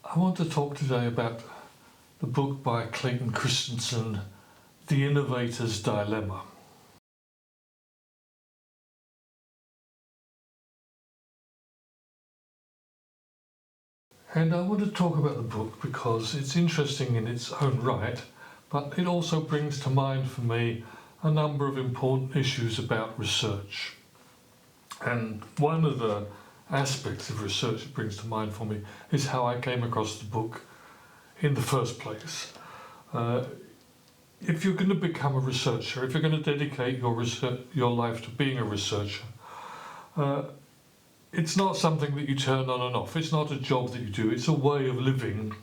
I want to talk today about the book by Clayton Christensen, The Innovators Dilemma. And I want to talk about the book because it's interesting in its own right, but it also brings to mind for me a number of important issues about research. And one of the aspects of research it brings to mind for me is how I came across the book in the first place. If you're going to become a researcher, if you're going to dedicate your life to being a researcher, it's not something that you turn on and off. It's not a job that you do. It's a way of living,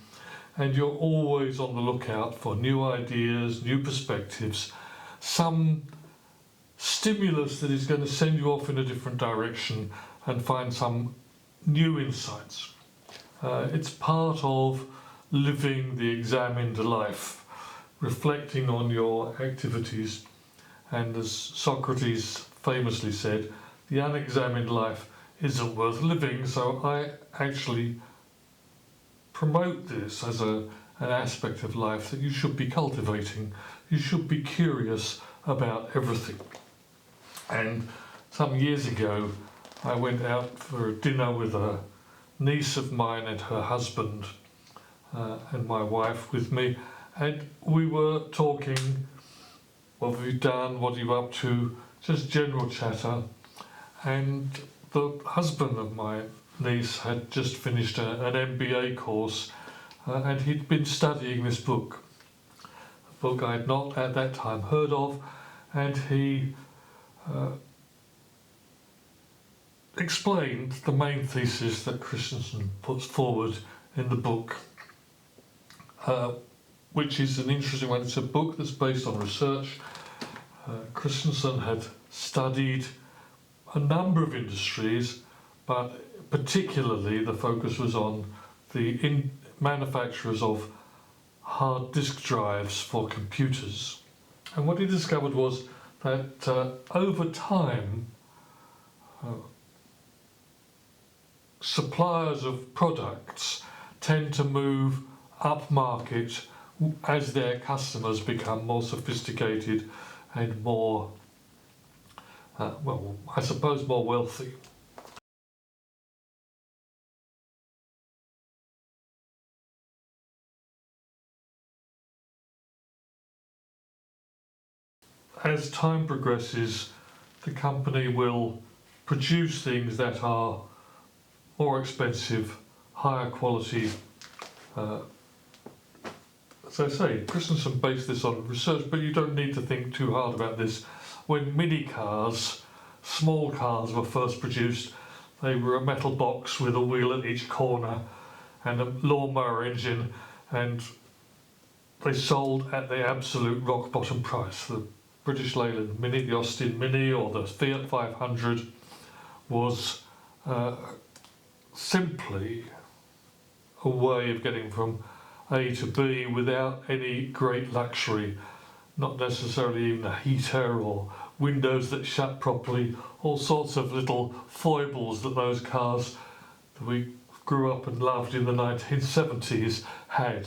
and you're always on the lookout for new ideas, new perspectives, some stimulus that is going to send you off in a different direction and find some new insights. It's part of living the examined life, reflecting on your activities, and as Socrates famously said, the unexamined life isn't worth living. So I actually promote this as an aspect of life that you should be cultivating. You should be curious about everything. And some years ago I went out for a dinner with a niece of mine and her husband, and my wife with me, and we were talking, what have you done, what are you up to, just general chatter. And the husband of my niece had just finished an MBA course, and he'd been studying this book, a book I had not at that time heard of, and he explained the main thesis that Christensen puts forward in the book, which is an interesting one. It's a book that's based on research. Christensen had studied a number of industries, but particularly the focus was on the manufacturers of hard disk drives for computers. And what he discovered was that over time, suppliers of products tend to move upmarket as their customers become more sophisticated and more, I suppose more wealthy. As time progresses, the company will produce things that are more expensive, higher quality. As I say, Christensen based this on research, but you don't need to think too hard about this. When mini cars, small cars, were first produced, they were a metal box with a wheel at each corner and a lawnmower engine, and they sold at the absolute rock bottom price. The British Leyland Mini, the Austin Mini, or the Fiat 500 was simply a way of getting from A to B without any great luxury, not necessarily even a heater or windows that shut properly, all sorts of little foibles that those cars that we grew up and loved in the 1970s had.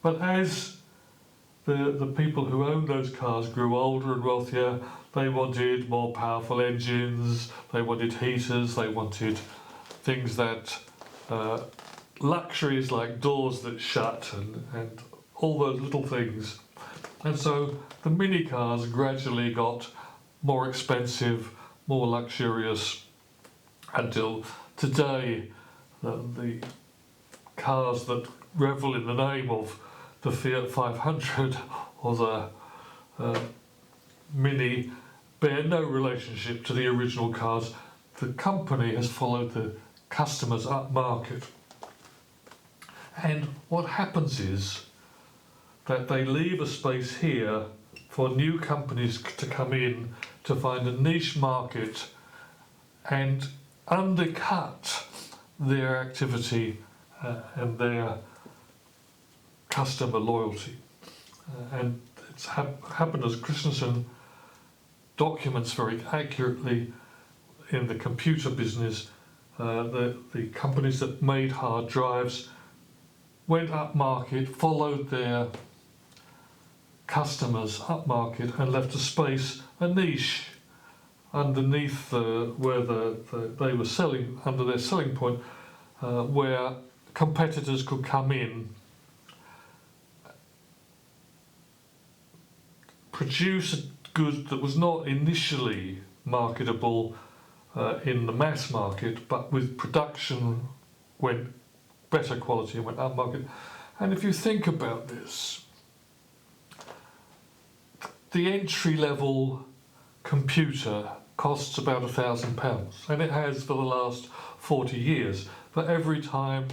But as the people who owned those cars grew older and wealthier, they wanted more powerful engines, they wanted heaters, they wanted things that luxuries like doors that shut and all those little things. And so the mini cars gradually got more expensive, more luxurious, until today the cars that revel in the name of the Fiat 500 or the Mini bear no relationship to the original cars. The company has followed the customers upmarket. And what happens is that they leave a space here for new companies to come in to find a niche market and undercut their activity and their customer loyalty. And it's happened, as Christensen documents very accurately, in the computer business. The companies that made hard drives went upmarket, followed their customers upmarket, and left a space, a niche underneath where they were selling, under their selling point, where competitors could come in, produce a good that was not initially marketable in the mass market, but with production went better quality and went upmarket. And if you think about this, the entry-level computer costs about £1,000, and it has for the last 40 years. But every time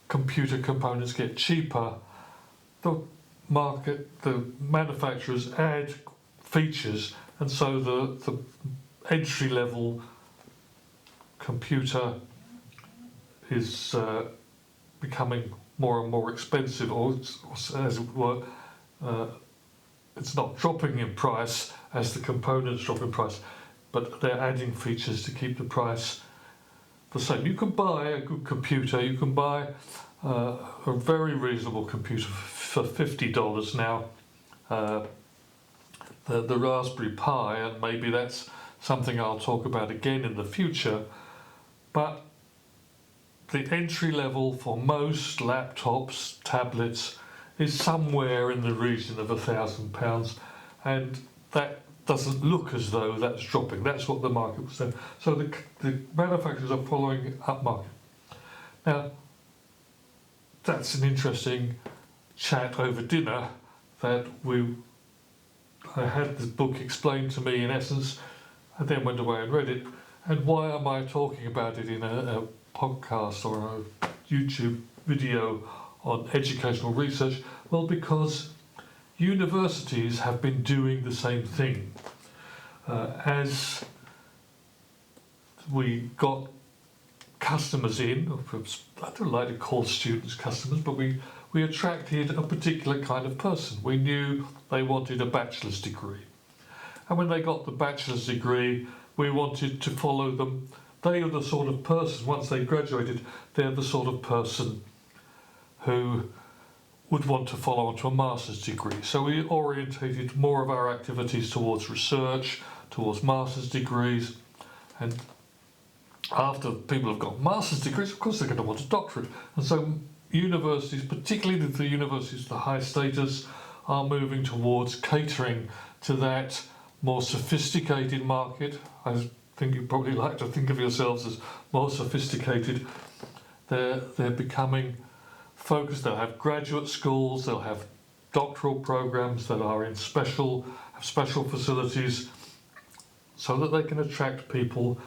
computer components get cheaper, the manufacturers add features, and so the entry-level computer is becoming more and more expensive, or as it were, it's not dropping in price as the components drop in price, but they're adding features to keep the price the same. You can buy a good computer, you can buy a very reasonable computer for $50 now, the Raspberry Pi, and maybe that's something I'll talk about again in the future, but the entry level for most laptops, tablets, is somewhere in the region of £1,000, and that doesn't look as though that's dropping. That's what the market was saying. So the manufacturers are following upmarket. Now, that's an interesting chat over dinner that I had this book explained to me in essence. I then went away and read it. And why am I talking about it in a podcast or a YouTube video on educational research? Well, because universities have been doing the same thing. As we got customers in, I don't like to call students customers, but we attracted a particular kind of person. We knew they wanted a bachelor's degree. And when they got the bachelor's degree, we wanted to follow them. They are the sort of person, once they graduated, they're the sort of person who would want to follow on to a master's degree. So we orientated more of our activities towards research, towards master's degrees, and after people have got master's degrees, of course they're going to want a doctorate. And so universities, particularly the universities with the high status, are moving towards catering to that more sophisticated market. I think you probably like to think of yourselves as more sophisticated. They're becoming focused. They'll have graduate schools, they'll have doctoral programs that are in special facilities so that they can attract people.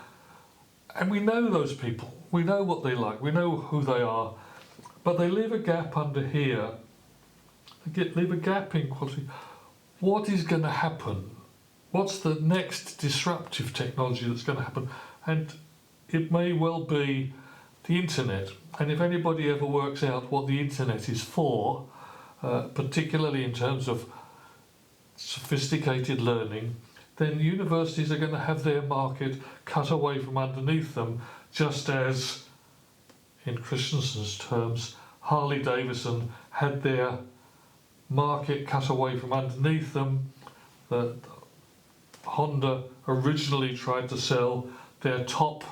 And we know those people, we know what they like, we know who they are, but they leave a gap under here. Leave a gap in quality. What is going to happen? What's the next disruptive technology that's going to happen? And it may well be the internet. And if anybody ever works out what the internet is for, particularly in terms of sophisticated learning, then universities are going to have their market cut away from underneath them, just as, in Christensen's terms, Harley Davidson had their market cut away from underneath them. That Honda originally tried to sell their top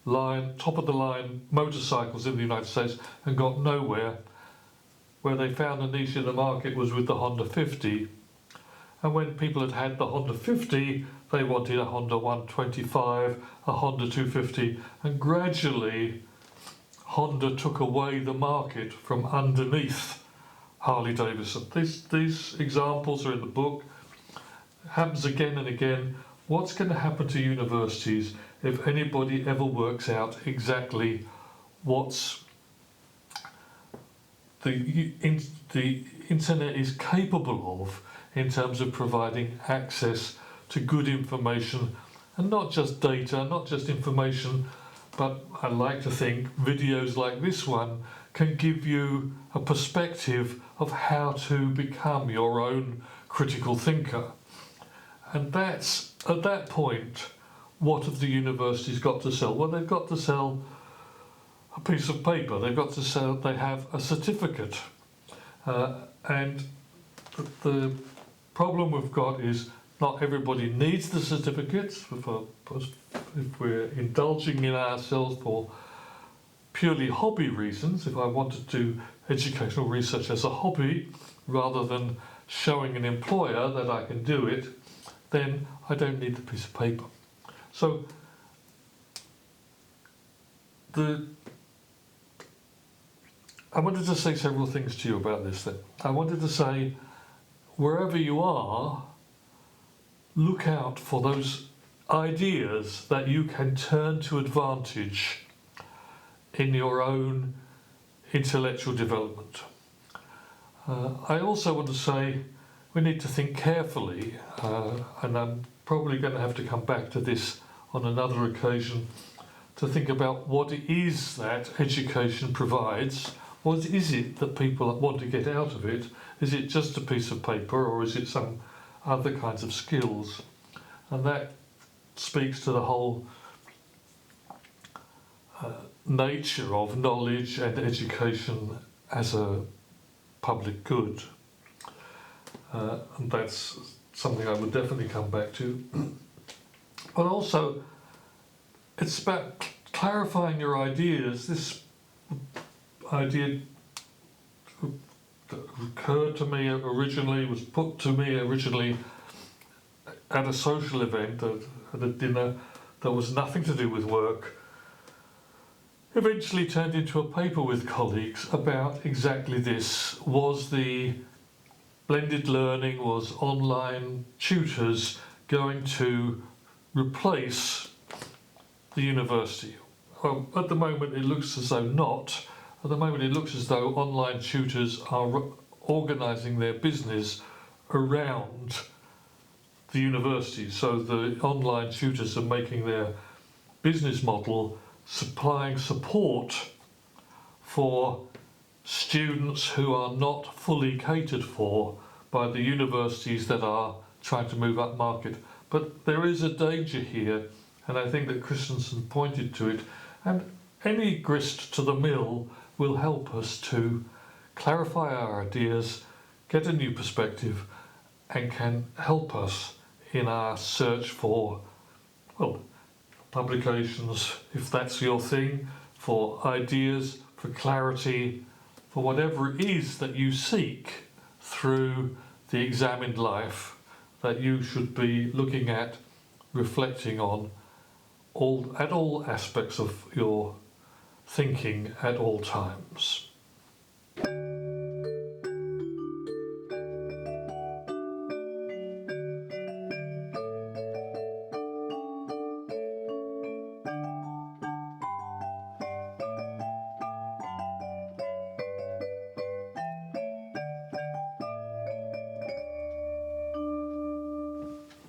of the line motorcycles in the United States and got nowhere. Where they found a niche in the market was with the Honda 50. And when people had the Honda 50, they wanted a Honda 125, a Honda 250, and gradually Honda took away the market from underneath Harley Davidson. These examples are in the book. It happens again and again. What's going to happen to universities if anybody ever works out exactly what's the internet is capable of in terms of providing access to good information, and not just data, not just information, but I like to think videos like this one can give you a perspective of how to become your own critical thinker. And that's, at that point, what have the universities got to sell? Well, they've got to sell a piece of paper. They've got to say they have a certificate. And the problem we've got is not everybody needs the certificates. If we're indulging in ourselves for purely hobby reasons, if I want to do educational research as a hobby rather than showing an employer that I can do it, then I don't need the piece of paper. So I wanted to say several things to you about this then. I wanted to say, wherever you are, look out for those ideas that you can turn to advantage in your own intellectual development. I also want to say we need to think carefully, and I'm probably going to have to come back to this on another occasion, to think about what it is that education provides. What is it that people want to get out of it? Is it just a piece of paper, or is it some other kinds of skills? And that speaks to the whole nature of knowledge and education as a public good. And that's something I would definitely come back to. But also, it's about clarifying your ideas. This idea that occurred to me originally, was put to me originally at a social event, at a dinner that was nothing to do with work, eventually turned into a paper with colleagues about exactly this. Was the blended learning, was online tutors going to replace the university? Well, at the moment it looks as though not. At the moment it looks as though online tutors are organising their business around the university. So the online tutors are making their business model supplying support for students who are not fully catered for by the universities that are trying to move up market. But there is a danger here, and I think that Christensen pointed to it, and any grist to the mill will help us to clarify our ideas, get a new perspective, and can help us in our search for, well, publications, if that's your thing, for ideas, for clarity, for whatever it is that you seek through the examined life that you should be looking at, reflecting on at all aspects of your thinking at all times.